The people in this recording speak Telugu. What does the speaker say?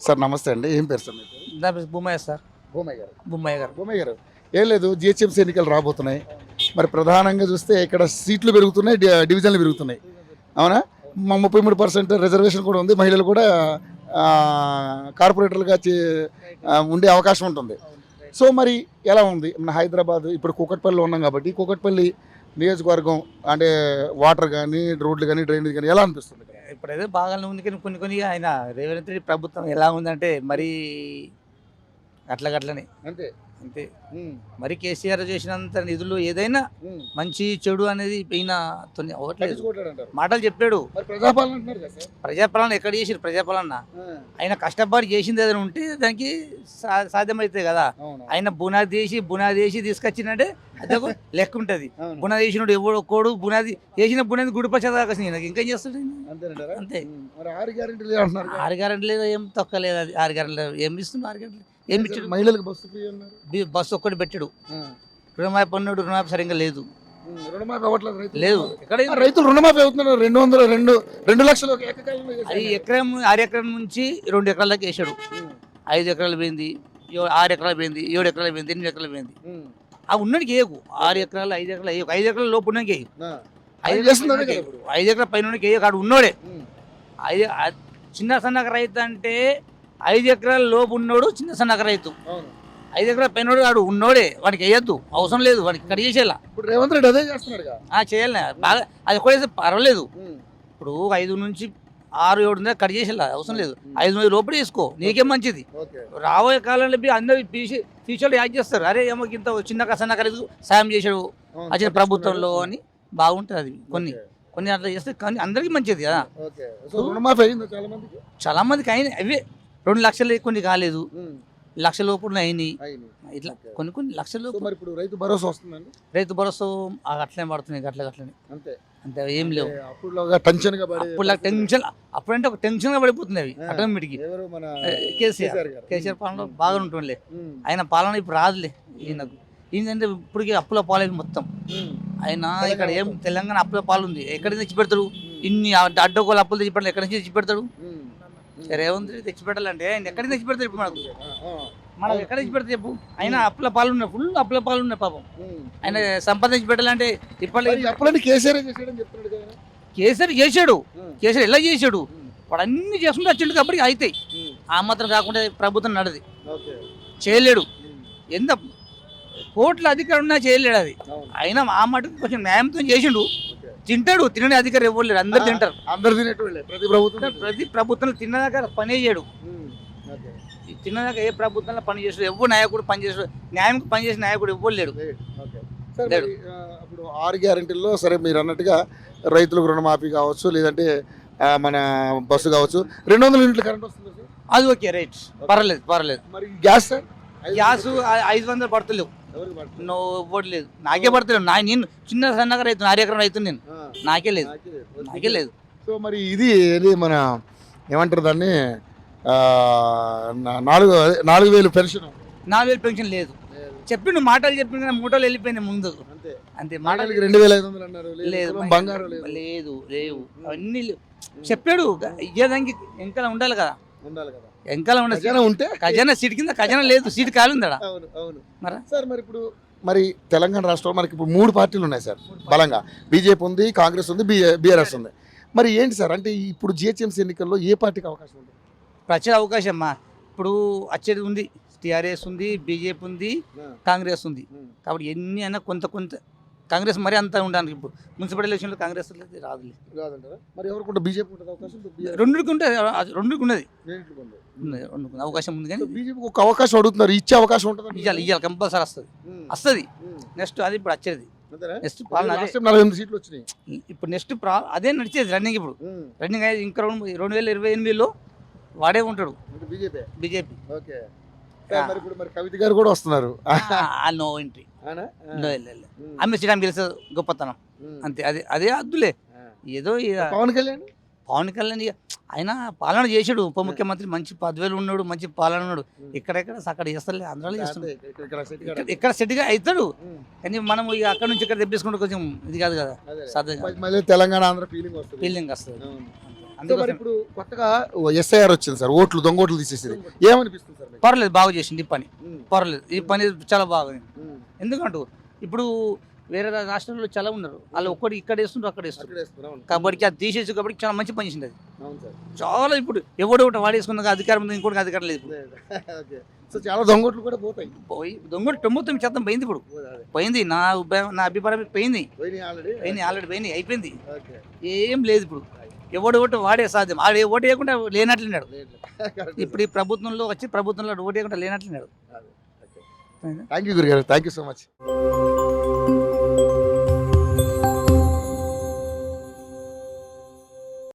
సార్ నమస్తే అండి. ఏం పేరు సార్ మీ పేరు? నా పేరు బొమ్మయ్య సార్. భూమయ్య గారు. బొమ్మయ్య గారు. భూమయ్య గారు, ఏం లేదు, జిహెచ్ఎంసీ ఎన్నికలు రాబోతున్నాయి. మరి ప్రధానంగా చూస్తే ఇక్కడ సీట్లు పెరుగుతున్నాయి, డివిజన్లు పెరుగుతున్నాయి. అవునా? 33% రిజర్వేషన్ కూడా ఉంది. మహిళలు కూడా కార్పొరేటర్లుగా ఉండే అవకాశం ఉంటుంది. సో మరి ఎలా ఉంది మన హైదరాబాద్? ఇప్పుడు కూకట్పల్లిలో ఉన్నాం కాబట్టి కూకట్పల్లి నియోజకవర్గం అంటే వాటర్ కానీ, రోడ్లు కానీ, డ్రైనేజ్ కానీ ఎలా అనిపిస్తుంది? ఇప్పుడైతే బాగానే ఉంది, కానీ కొన్ని ఆయన రేవంత్ రెడ్డి ప్రభుత్వం ఎలా ఉందంటే మరీ అట్లనే అంతే అంతే. మరి కేసీఆర్ చేసినంత నిధులు ఏదైనా మంచి చెడు అనేది ఈయన అవ్వట్లేదు. మాటలు చెప్పాడు. ప్రజాపాలన ఎక్కడ చేసిరు? ప్రజాపాలన ఆయన కష్టపడి చేసింది ఏదైనా ఉంటే దానికి సాధ్యమవుతుంది కదా. ఆయన బునాది వేసి తీసుకొచ్చిందంటే అదే లెక్క ఉంటుంది. బునాది వేసినోడు ఎవడు ఒక్కోడు బునాది వేసిన బునాది గుడిపచ్చేదాకా ఇంకేం చేస్తాడు? అంతే. 6 గ్యారెంటీలు ఏం తొక్కలేదు. అది 6 గ్యారెంటీలు ఏం ఇస్తుంది? 6 గ్యారెంటీలు ఏం ఇచ్చాడు? మహిళలకు బస్సు ఫ్రీ అన్నారు. బస్సు ఒక్కటి పెట్టాడు. రుణమాఫీ అన్నాడు, రుణమాఫీ సరిగ్గా లేదు. రుణమాఫీ అవ్వట్లేదు. లేదు. ఎక్కడ రైతులు రుణమాఫీ అవుతున్నారు. 2 లక్షలు అది 6 ఎకరం నుంచి 2 ఎకరాలకి వేసాడు. 5 ఎకరాలు పోయింది, 6 ఎకరాలు పోయింది, 7 ఎకరాలు పోయింది, 8 ఎకరాలు పోయింది. ఆ ఉన్నడికి వేయకు. 6 ఎకరాలు 5 ఎకరాలు వేయకు. 5 ఎకరాల లోపు ఉన్నకి వేయకు. 5 ఎకరాల పైన వేయకు. ఆడు ఉన్నోడే. చిన్న సన్నక రైతు అంటే 5 ఎకరాల లోపు ఉన్నోడు చిన్న సన్నక రైతు. 5 ఎకరాల పైన ఆడు ఉన్నోడే. వాడికి వేయద్దు, అవసరం లేదు. వాడికి కట్ చేసేలా. ఇప్పుడు రేవంత్ రెడ్డి అదే చేస్తున్నాడు. చేయాలి బాగా. అది కూడా పర్వాలేదు. ఇప్పుడు 5 నుంచి 6, 7 కట్ చేసేలా అవసరం లేదు. 5 లోపల వేసుకో, నీకేం మంచిది. రాబోయే కాలంలో అందరూ ఫ్యూచర్లో యాడ్ చేస్తారు. అరే ఏమో ఇంత చిన్న సన్నక రైతు సాయం చేశాడు వచ్చిన ప్రభుత్వంలో అని బాగుంటుంది. అది కొన్ని అట్లా చేస్తే కానీ అందరికీ మంచిది కదా. చాలా మందికి అయినాయి. అవే 2 లక్షలు కొన్ని కాలేదు, 1 లక్ష లోపల అయినాయి. ఇట్లా కొన్ని లక్షలు. రైతు భరోసా వస్తుందండి. రైతు భరోసా అట్లనే పడుతున్నాయి. అట్లనే అంతే. ఏం లేవు. అప్పుడంటే ఒక టెన్షన్ గా పడిపోతుంది అవి ఆటోమేటిక్. కేసీఆర్ పాలన బాగా ఉంటుందిలే. ఆయన పాలన ఇప్పుడు రాదులే ఈయనకు. ఏంటంటే ఇప్పటికీ అప్పుల పాలేదు మొత్తం. ఆయన ఇక్కడ ఏం తెలంగాణ అప్పుల పాలు ఉంది. ఎక్కడి నుంచి తెచ్చి పెడతాడు? ఇన్ని అడ్డగోలు అప్పులు తెచ్చి పెడతాడు. ఎక్కడి నుంచి తెచ్చి పెడతాడు? రేవంత్ రెడ్డి తెచ్చి పెట్టాలంటే ఆయన ఎక్కడి నుంచి తెచ్చి పెడతాడు? ఇప్పుడు మనం ఎక్కడ తెచ్చి పెడతా చెప్పు? ఆయన అప్పుల పాలు ఉన్నాయి, ఫుల్ అప్పుల పాలు ఉన్నాయి పాపం. ఆయన సంపాదించి పెట్టాలంటే ఇప్పటికి కేసీఆర్ చేశాడు. కేసీఆర్ ఎలా చేశాడు? వాడు అన్ని చేసుకుంటూ వచ్చిండు కాబట్టి అవుతాయి. ఆ మాత్రం కాకుండా ప్రభుత్వం నడది చేయలేడు. ఎంత కోట్ల అధికారం ఉన్నా చేయలేడు. అది అయినా ఆ మటుకు కొంచెం న్యాయంతో చేసిండు. తింటాడు. తినని అధికారం ఇవ్వలేడు. అందరు తింటారు. ప్రతి ప్రభుత్వంలో తిన్నదాకా పని చేయడు. తిన్నదాకా ఏ ప్రభుత్వంలో పని చేస్తాడు? ఎవరు నాయకుడు పని చేస్తాడు? న్యాయంకి పని చేసిన నాయకుడు ఇవ్వలేడు. ఇప్పుడు 6 గ్యారెంటీల్లో సరే మీరు అన్నట్టుగా రైతులకు రుణమాఫీ కావచ్చు, లేదంటే మన బస్సు కావచ్చు, 200 యూనిట్లు కరెంట్ వస్తుంది. అది ఓకే, రైట్, పర్వాలేదు. మరి గ్యాస్ సార్? గ్యాస్ 500 పడతలేవు. నువ్వు ఇవ్వట్లేదు. నాకే పడతలేవు. నేను చిన్న సన్నగా రైతు, 6 ఎకరం రైతు నేను. నాకే లేదు. సో మరి ఇది మన ఏమంటారు దాన్ని, 4,000 పెన్షన్. 4,000 పెన్షన్ లేదు. చెప్పిండు, మాటలు చెప్పిండు కానీ మూటలు వెళ్ళిపోయినాయి ముందు. అంతే. మాటలు 2,500 అన్నారు. లేదు, బంగారం లేవు. అవన్నీ చెప్పాడు. ఇయ్యేదానికి వెనకాల ఉండాలి కదా. వెనకాల ఉంటే ఖజానా సీట్ కింద ఖజానా లేదు. సీట్ ఖాళీ ఉందా? మరి సార్ మరి ఇప్పుడు తెలంగాణ రాష్ట్రంలో మనకి ఇప్పుడు 3 పార్టీలు ఉన్నాయి సార్ బలంగా. బీజేపీ ఉంది, కాంగ్రెస్ ఉంది, బీఆర్ఎస్ ఉంది. మరి ఏంటి సార్ అంటే ఇప్పుడు జిహెచ్ఎంసీ ఎన్నికల్లో ఏ పార్టీకి అవకాశం ఉంది? ప్రచార అవకాశం ఇప్పుడు వచ్చేది ఉంది. టీఆర్ఎస్ ఉంది, బీజేపీ ఉంది, కాంగ్రెస్ ఉంది. కాబట్టి ఎన్ని అయినా కొంత కాంగ్రెస్ మరి అంతా ఉండడానికి ఇప్పుడు మున్సిపల్ ఎలక్షన్లో కాంగ్రెస్ రాదులే. మరి ఎవరికి బీజేపీ ఉంటుంది అవకాశం? రెండుకి ఉంటుంది. అవకాశం ఉంది. కానీ బీజేపీకి ఒక అవకాశం అడుగుతున్నారు. ఇచ్చే అవకాశం ఉంటుంది. ఇవ్వాలి కంపల్సరీ వస్తుంది. నెక్స్ట్ అది ఇప్పుడు వచ్చేది. నెక్స్ట్ 48 సీట్లు వచ్చినాయి. ఇప్పుడు నెక్స్ట్ అదే నడిచేది రన్నింగ్. ఇప్పుడు రన్నింగ్ అయ్యేది ఇంకా 2028లో వాడే ఉంటాడు బీజేపీ. మరి కవిత గారు కూడా వస్తున్నారు. No entry. ఆమె శ్రీరామ్ గెలిచే గొప్పతనం అంతే. అదే అద్దులే. ఏదో పవన్ కళ్యాణ్ ఆయన పాలన చేసాడు. ఉప ముఖ్యమంత్రి మంచి పదవిలో ఉన్నాడు, మంచి పాలన ఉన్నాడు. ఎక్కడెక్కడ అక్కడ చేస్తాడు, ఆంధ్రాలో చేస్తున్నాడు. ఇక్కడ సెట్గా అవుతాడు. కానీ మనం ఇక అక్కడ నుంచి ఇక్కడ తెప్పించుకుంటే కొంచెం ఇది కాదు కదా. తెలంగాణ ఆంధ్ర ఫీలింగ్ వస్తుంది. సో మరి ఇప్పుడు కొత్తగా ఎస్ఐఆర్ వచ్చింది సార్, ఓట్లు దొంగ ఓట్లు తీసేసేది, ఏమనిపిస్తుంది సార్ మీకు? పర్లేదు, బాగా చేసింది ఈ పని. పర్లేదు, ఈ పని చాలా బాగుంది. ఎందుకంటూ ఇప్పుడు వేరే రాష్ట్రాల్లో చాలా ఉన్నారు, వాళ్ళు ఒక్కటి ఇక్కడ వేస్తుండ్రు అక్కడ వేస్తుండ్రు. కాబట్టి అది తీసేసి కాబట్టి చాలా మంచి పని చేసింది అది. చాలా ఇప్పుడు ఎవడో ఒకటి వాడేసుకున్న అధికారం ఉంది, ఇంకోటి అధికారం లేదు ఇప్పుడు. సో చాలా దొంగ ఓట్లు కూడా పోతాయి. పోయి దొంగ 99% పోయింది ఇప్పుడు. పోయింది, నా అభిప్రాయం పోయింది, ఆల్రెడీ పోయింది, అయిపోయింది. ఏం లేదు ఇప్పుడు. ఎవడు ఒకటి వాడే సాధ్యం, ఆడే ఓటు వేయకుండా లేనట్లున్నాడు. ఇప్పుడు ఈ ప్రభుత్వంలో వచ్చి ప్రభుత్వంలో ఓటు వేయకుండా లేనట్లున్నాడు. థ్యాంక్ యూ గురుగారు, థ్యాంక్ యూ సో మచ్.